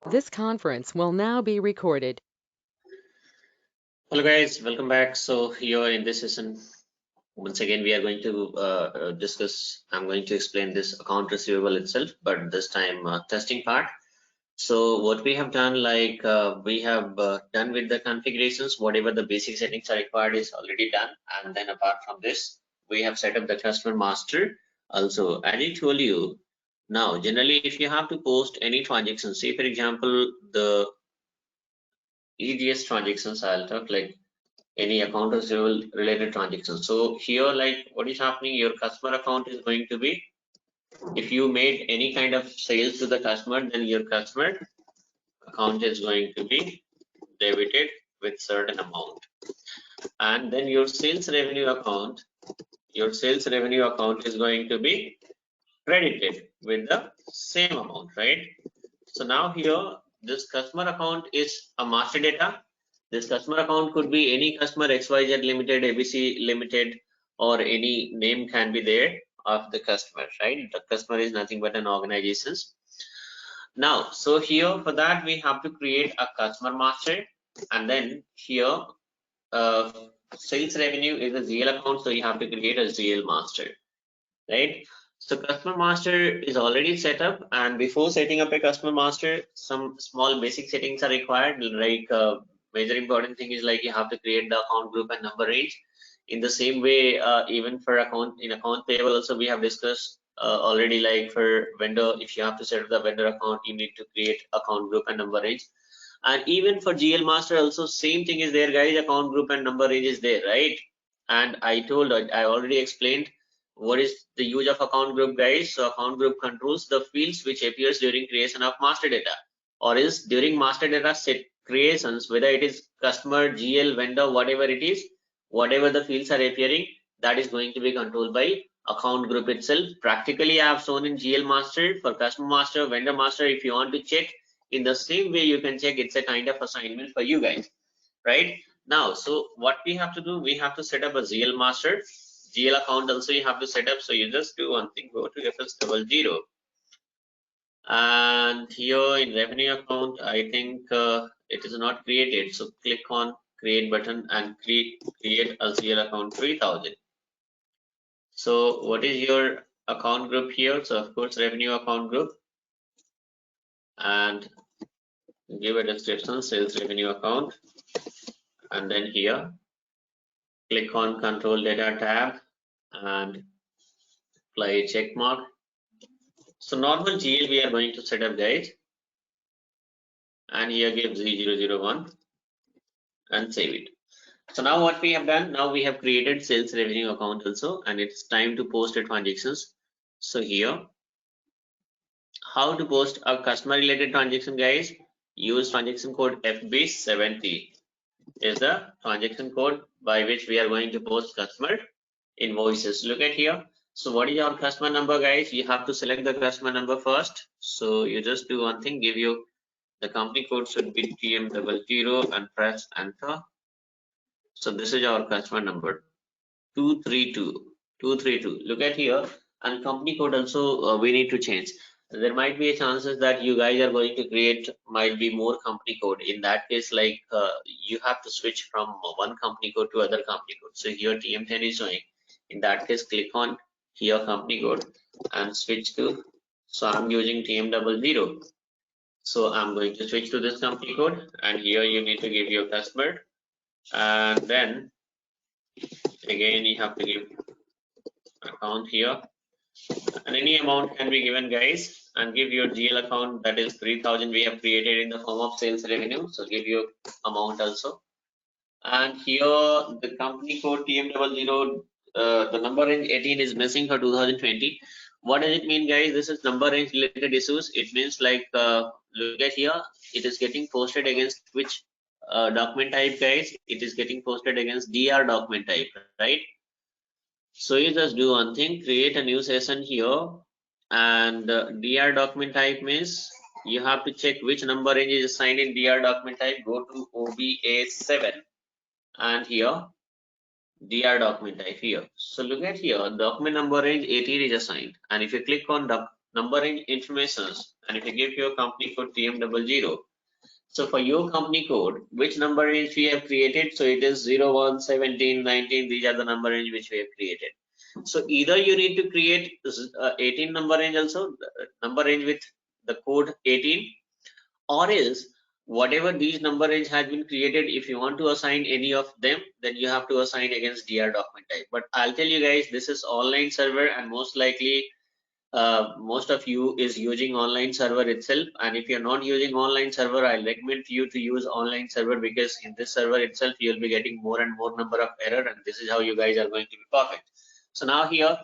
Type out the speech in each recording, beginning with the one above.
This conference will now be recorded. Hello guys, welcome back. So here in this session, once again we are going to I'm going to explain this account receivable itself, but this time testing part. So what we have done, like we have done with the configurations, whatever the basic settings are required is already done. And then apart from this, we have set up the customer master. Also, as I told you, now generally if you have to post any transaction, say for example, the EDS transactions, I'll talk like any account receivable related transactions. So here, like what is happening, your customer account is going to be, if you made any kind of sales to the customer, then your customer account is going to be debited with certain amount. And then your sales revenue account is going to be credited with the same amount, right? So now here, this customer account is a master data. This customer account could be any customer, XYZ Limited, ABC Limited, or any name can be there of the customer, right? The customer is nothing but an organization. Now, so here for that we have to create a customer master, and then here uh, sales revenue is a GL account, so you have to create a GL master, right? So customer master is already set up, and before setting up a customer master, some small basic settings are required. Like major important thing is like you have to create the account group and number range. In the same way, even for account payable also we have discussed already. Like for vendor, if you have to set up the vendor account, you need to create account group and number range. And even for GL master also same thing is there, guys. Account group and number range is there, right? And I already explained what is the use of account group, guys. So account group controls the fields which appears during creation of master data, or is during master data set creations, whether it is customer, GL, vendor, whatever it is, whatever the fields are appearing, that is going to be controlled by account group itself. Practically I have shown in GL master. For customer master, vendor master, if you want to check in the same way, you can check. It's a kind of assignment for you guys, right? Now, so what we have to do, we have to set up a GL master. GL account also you have to set up. So you just do one thing, go to FS00, and here in revenue account, I think it is not created. So click on create button and create a GL account 3000. So what is your account group here? So of course revenue account group, and give a description, sales revenue account, and then here click on control data tab and apply a check mark. So normal GL we are going to set up, guys, and here give Z001 and save it. So now what we have done, now we have created sales revenue account also, and it's time to post the transactions. So here, how to post a customer related transaction, guys? Use transaction code FB70 is the transaction code by which we are going to post customer invoices. Look at here. So what is your customer number, guys? You have to select the customer number first. So you just do one thing, give you the company code should be TM00 and press enter. So this is our customer number 232. Look at here, and company code also we need to change. There might be a chances that you guys are going to create might be more company code. In that case, like you have to switch from one company code to other company code. So here TM10 is showing. In that case, click on here company code and switch to. So I'm using TM00. So I'm going to switch to this company code, and here you need to give your customer, and then again you have to give account here, and any amount can be given, guys, and give your GL account, that is 3000 we have created in the form of sales revenue. So give your amount also, and here the company code TM00, the number range 18 is missing for 2020. What does it mean, guys? This is number range related issues. It means like look at here, it is getting posted against which document type, guys? It is getting posted against DR document type, right? So you just do one thing, create a new session here, and DR document type means you have to check which number range is assigned in DR document type. Go to OBA7 and here DR document type here. So look at here, document number range 18 is assigned, and if you click on the number range informations and if you give your company code TM00, so for your company code, which number range we have created? So it is 0, 1, 17, 19. These are the number range which we have created. So either you need to create 18 number range also, number range with the code 18, or else whatever these number range has been created, if you want to assign any of them, then you have to assign against DR document type. But I'll tell you guys, this is online server, and most likely most of you is using online server itself. And if you're not using online server, I recommend you to use online server, because in this server itself you'll be getting more and more number of error, and this is how you guys are going to be perfect. So now here,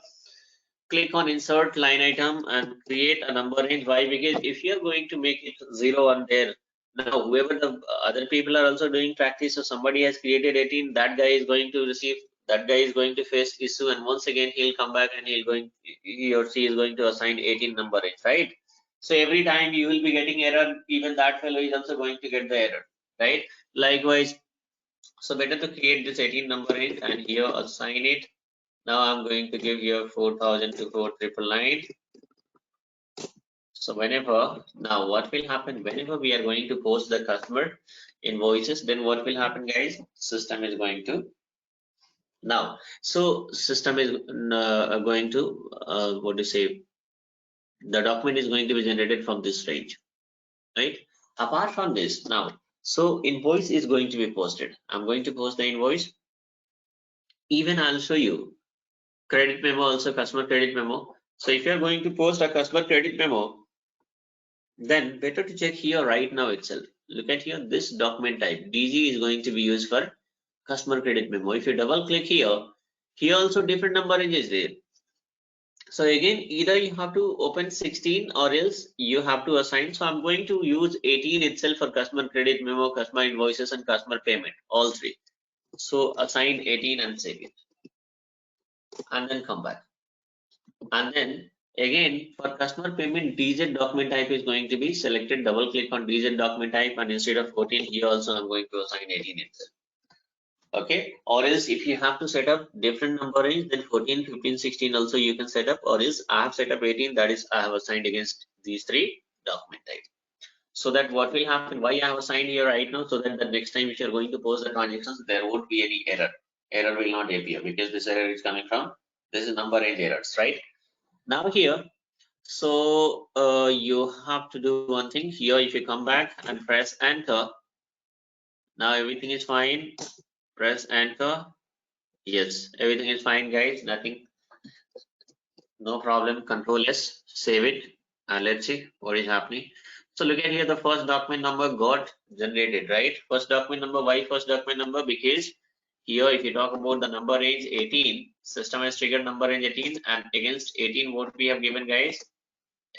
click on insert line item and create a number range. Why? Because if you're going to make it 0, 1 there, now whoever the other people are also doing practice, so somebody has created 18, that guy is going to receive, that guy is going to face issue, and once again he'll come back and he or she is going to assign 18 number range, right? So every time you will be getting error, even that fellow is also going to get the error, right? Likewise, so better to create this 18 number range and here assign it. Now I'm going to give here 4000 to 4999. So whenever, now what will happen, whenever we are going to post the customer invoices, then what will happen, guys? System is going to, now, so system is going to, what to say, the document is going to be generated from this range, right? Apart from this, now, so invoice is going to be posted. I'm going to post the invoice. Even I'll show you credit memo, also customer credit memo. So if you're going to post a customer credit memo, then better to check here right now itself. Look at here, this document type DG is going to be used for customer credit memo. If you double click here, here also different number range is there. So again, either you have to open 16 or else you have to assign. So I'm going to use 18 itself for customer credit memo, customer invoices, and customer payment, all three. So assign 18 and save it, and then come back. And then again, for customer payment, DZ document type is going to be selected. Double click on DZ document type, and instead of 14 here also I'm going to assign 18 itself. Okay, or else if you have to set up different number range, then 14, 15, 16 also you can set up, or else I have set up 18, that is I have assigned against these three document types. So that what will happen, why I have assigned here right now, so that the next time if you're going to post the transactions, there won't be any error. Error will not appear, because this error is coming from, this is number range errors, right? Now here, so you have to do one thing here. If you come back and press enter, now everything is fine. Press enter. Yes, everything is fine, guys. Nothing, no problem. Control S, save it, and let's see what is happening. So look at here, the first document number got generated, right? First document number. Why first document number? Because here, if you talk about the number range 18, system has triggered number range 18, and against 18, what we have given, guys?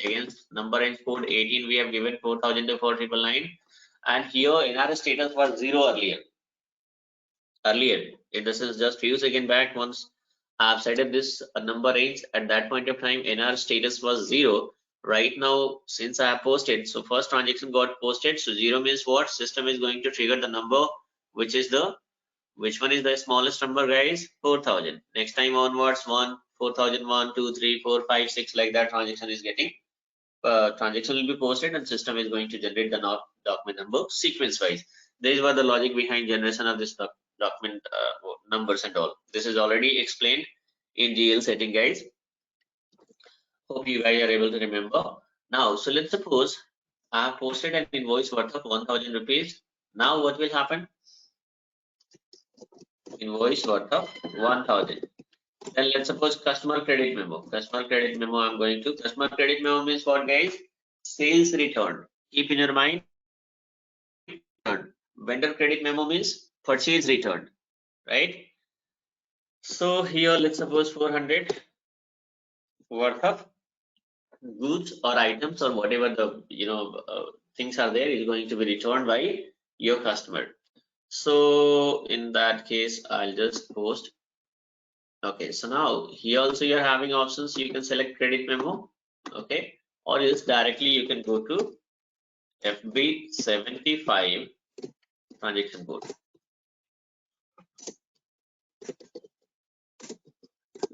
Against number range code 18, we have given 4000 to 4999, and here NR status was 0 earlier. In the sense, just few seconds back, once I have set up this number range, at that point of time NR status was 0. Right now, since I have posted, so first transaction got posted, so 0 means what? System is going to trigger the number, which is the, which one is the smallest number, guys? 4000. Next time onwards, 1, 4001, 2, 3, 4, 5, 6, like that transaction is getting, transaction will be posted, and system is going to generate the document number sequence wise. This was the logic behind generation of this document numbers and all. This is already explained in GL setting, guys. Hope you guys are able to remember. Now, so let's suppose I have posted an invoice worth of 1000 rupees. Now what will happen? Invoice worth of 1000. Then let's suppose customer credit memo. Customer credit memo, I'm going to, customer credit memo means what, guys? Sales return. Keep in your mind. Vendor credit memo means purchase return, right? So here let's suppose 400 worth of goods or items or whatever the things are there is going to be returned by your customer. So in that case, I'll just post. Okay, so now here also you're having options. You can select credit memo, okay, or else directly you can go to FB75 transaction code.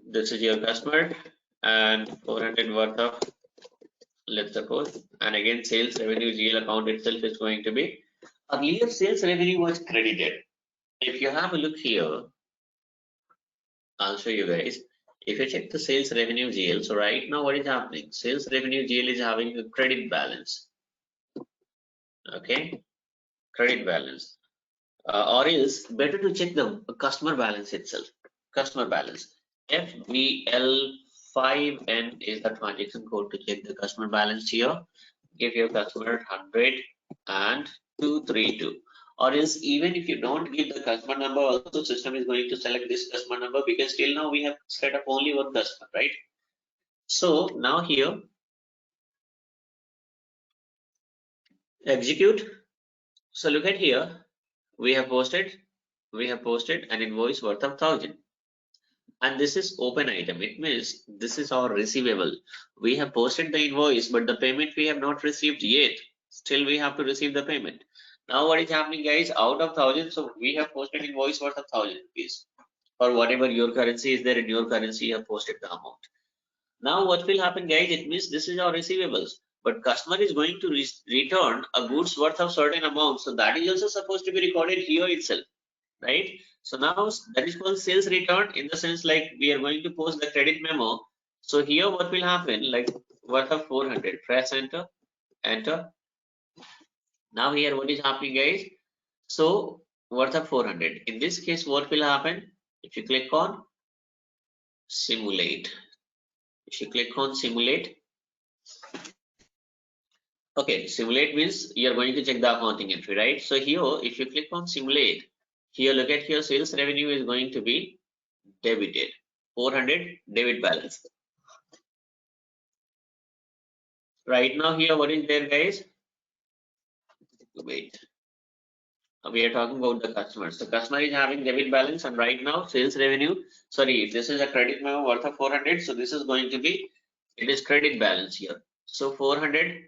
This is your customer, and 400 worth of, let's suppose, and again sales revenue GL account itself is going to be, earlier sales revenue was credited. If you have a look here, I'll show you guys. If you check the sales revenue GL, so right now what is happening? Sales revenue GL is having a credit balance. Okay, credit balance. Or else better to check the customer balance itself. Customer balance. FBL5N is the transaction code to check the customer balance here. Give your customer 100 and 232. Or else even if you don't give the customer number, also system is going to select this customer number, because till now we have set up only one customer, right? So now here, execute. So look at here, we have posted an invoice worth of 1,000. And this is open item. It means this is our receivable. We have posted the invoice, but the payment we have not received yet. Still we have to receive the payment. Now what is happening, guys? Out of 1,000, so we have posted invoice worth of 1,000 rupees, or whatever your currency is there, in your currency you have posted the amount. Now what will happen, guys? It means this is our receivables, but customer is going to return a goods worth of certain amount. So that is also supposed to be recorded here itself, right? So now that is called sales return, in the sense like we are going to post the credit memo. So here what will happen, like worth of 400, press enter, enter. Now here what is happening, guys? So worth of 400. In this case, what will happen? If you click on simulate, okay, simulate means you are going to check the accounting entry, right? So here, if you click on simulate, here look at here, sales revenue is going to be debited, 400 debit balance. Right now here, what is there, guys? Wait, we are talking about the customers. The customer is having debit balance, and right now sales revenue, sorry, this is a credit memo worth of 400. So this is going to be, it is credit balance here. So 400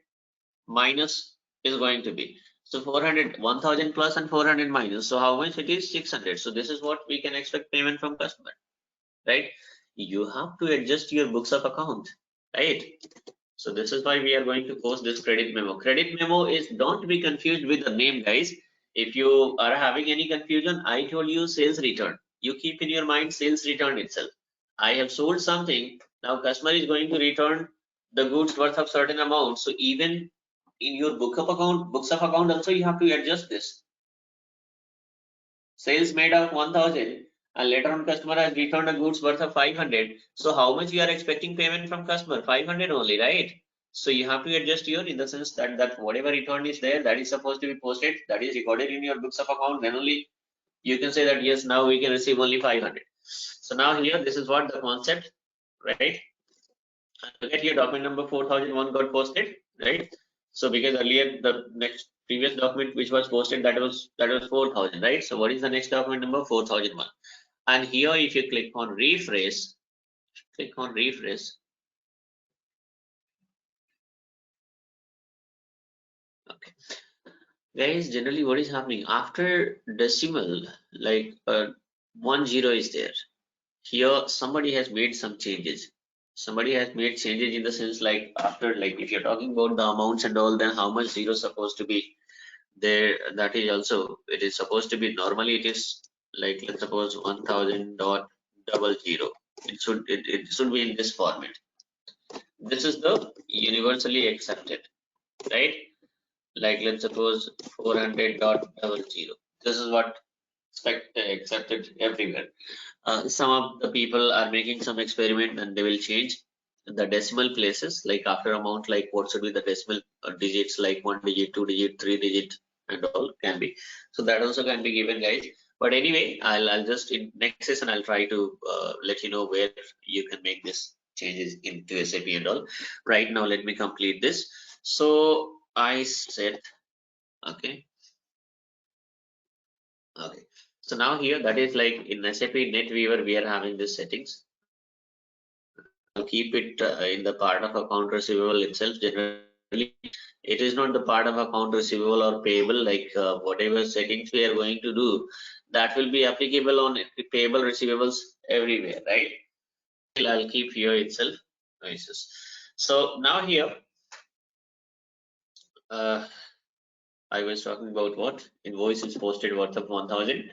minus is going to be, so 400, 1,000 plus and 400 minus. So how much it is? 600. So this is what we can expect payment from customer, right? You have to adjust your books of account, right? So this is why we are going to post this credit memo. Credit memo is, don't be confused with the name, guys. If you are having any confusion, I told you sales return. You keep in your mind sales return itself. I have sold something. Now customer is going to return the goods worth of certain amount. So even in your books of account also you have to adjust this. Sales made of 1,000, and later on customer has returned a goods worth of 500. So how much you are expecting payment from customer? 500 only, right? So you have to adjust here, in the sense that whatever return is there, that is supposed to be posted, that is recorded in your books of account, then only you can say that yes, now we can receive only 500. So now here, this is what the concept, right? Look at here, document number 4001 got posted, right? So because earlier the next previous document which was posted, that was 4,000, right? So what is the next document number? 4001. And here if you click on refresh, okay, guys, generally what is happening after decimal, like 10 is there. Here somebody has made some changes. Somebody has made changes in the sense like after, like if you're talking about the amounts and all, then how much zero supposed to be there, that is also, it is supposed to be, normally it is like, let's suppose 1,000.00. It should be in this format. This is the universally accepted, right? Like let's suppose 400.00. This is what accepted everywhere. Some of the people are making some experiment and they will change the decimal places, like after amount, like what should be the decimal digits, like 1 digit, 2 digit, 3 digit, and all can be. So that also can be given, guys. But anyway, I'll just in next session I'll try to let you know where you can make this changes into SAP and all. Right now, let me complete this. So I said, okay. So now here, that is like in SAP NetWeaver, we are having these settings. I'll keep it in the part of account receivable itself. Generally, it is not the part of account receivable or payable, like whatever settings we are going to do, that will be applicable on payable receivables everywhere, right? I'll keep here itself. So now here, I was talking about what? Invoice is posted worth of 1000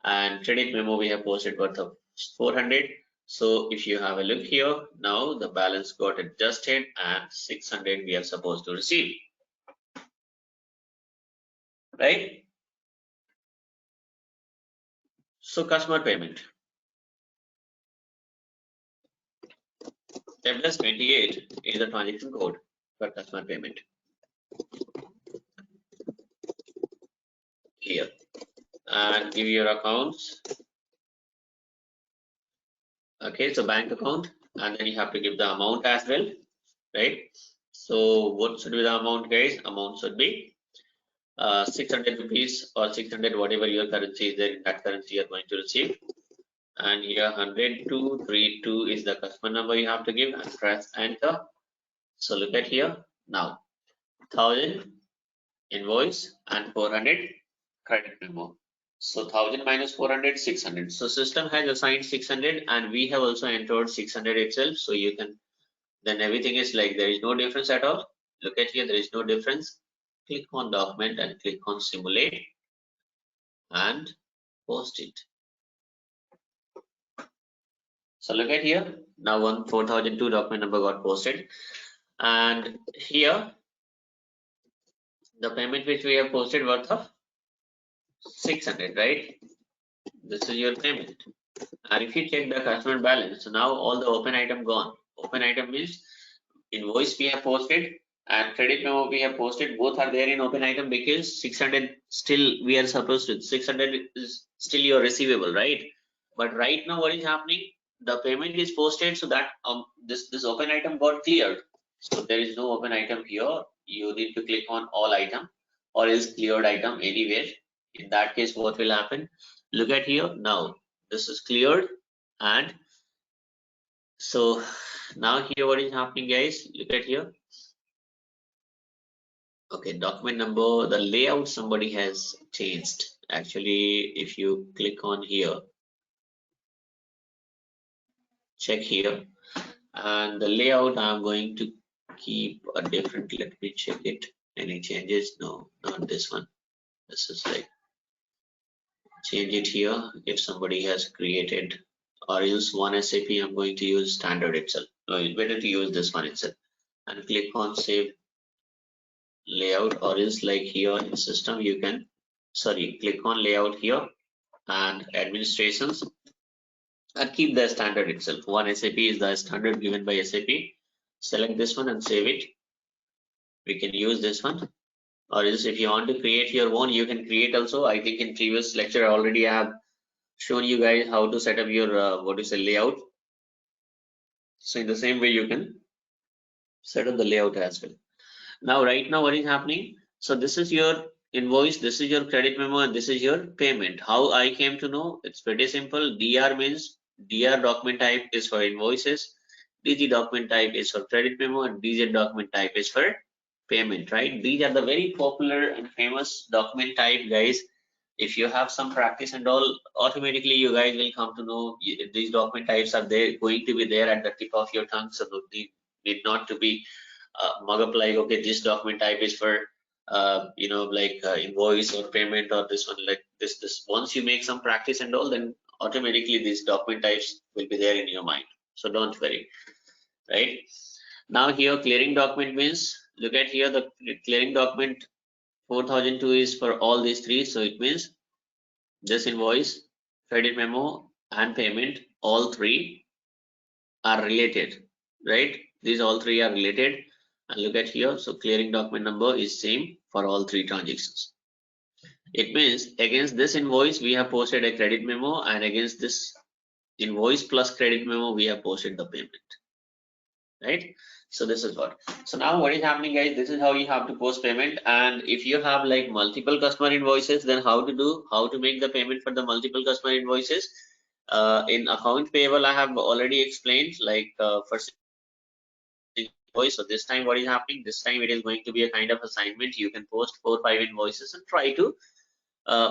and credit memo we have posted worth of 400. So if you have a look here, now the balance got adjusted and 600 we are supposed to receive, right? So customer payment. F+28 is the transaction code for customer payment here, and give your accounts. Okay, so bank account, and then you have to give the amount as well, right? So what should be the amount, guys? Amount should be 600 rupees or 600, whatever your currency is there, in that currency you are going to receive. And here 100,232 is the customer number you have to give, and press enter. So look at here now, 1000 invoice and 400 credit memo. So 1000 minus 400, 600. So system has assigned 600 and we have also entered 600 itself. So you can, then everything is like there is no difference at all. Look at here, there is no difference. Click on document and click on simulate and post it. So look at here, now 4002 document number got posted, and here the payment which we have posted worth of 600, right? This is your payment. And if you check the customer balance, so now all the open item gone. Open item means invoice we have posted and credit memo we have posted, both are there in open item because 600 still we are supposed to, 600 is still your receivable, right? But right now what is happening, the payment is posted, so that this open item got cleared. So there is no open item here. You need to click on all item or else cleared item anywhere. In that case, what will happen? Look at here now. This is cleared, and so now here what is happening, guys? Look at here. Okay, document number, the layout somebody has changed. Actually, if you click on here, check here, and the layout I'm going to keep a different. Let me check it. Any changes? No, not this one. This is like, change it here if somebody has created, or use one SAP. I'm going to use standard itself. No, it's better to use this one itself, and click on save layout, or else like here in system you can, sorry, click on layout here and administrations and keep the standard itself. One SAP is the standard given by SAP. Select this one and save it. We can use this one, or else if you want to create your own, you can create also. I think in previous lecture already I have shown you guys how to set up your what is a layout. So in the same way you can set up the layout as well. Now right now what is happening, so this is your invoice, this is your credit memo, and this is your payment. How I came to know? It's pretty simple. DR means DR document type is for invoices, DG document type is for credit memo, and DZ document type is for payment, right? These are the very popular and famous document type, guys. If you have some practice and all, automatically you guys will come to know these document types are there, going to be there at the tip of your tongue. So they need not to be mug up like, okay, this document type is for invoice or payment, or this one like this. Once you make some practice and all, then automatically these document types will be there in your mind. So don't worry, right? Now here clearing document means, look at here, the clearing document 4002 is for all these three. So it means this invoice, credit memo, and payment, all three are related, right? These all three are related. And look at here, so clearing document number is same for all three transactions. It means against this invoice we have posted a credit memo, and against this invoice plus credit memo we have posted the payment, right? So this is what. So now what is happening, guys? This is how you have to post payment. And if you have like multiple customer invoices, then how to make the payment for the multiple customer invoices. In account payable I have already explained, like for invoice. So this time what is happening, this time it is going to be a kind of assignment. You can post 4-5 invoices and try to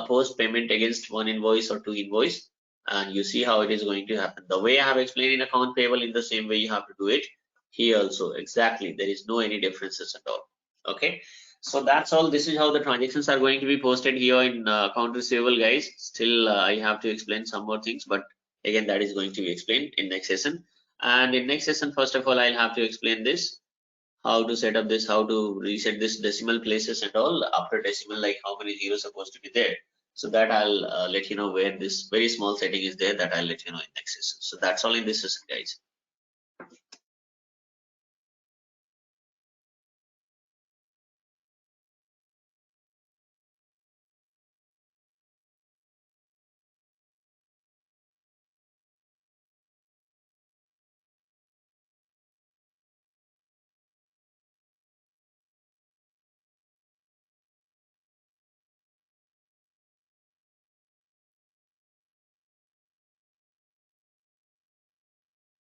post payment against one invoice or two invoice, and you see how it is going to happen. The way I have explained in account payable, in the same way you have to do it here also. Exactly, there is no any differences at all. Okay, So that's all. This is how the transactions are going to be posted here in account receivable, guys. Still, I have to explain some more things, but again, that is going to be explained in next session. And in next session, first of all, I'll have to explain this, how to set up this, how to reset this decimal places and all. After decimal, like how many zeros supposed to be there. So that I'll let you know where this very small setting is there, that I'll let you know in next session. So that's all in this session, guys.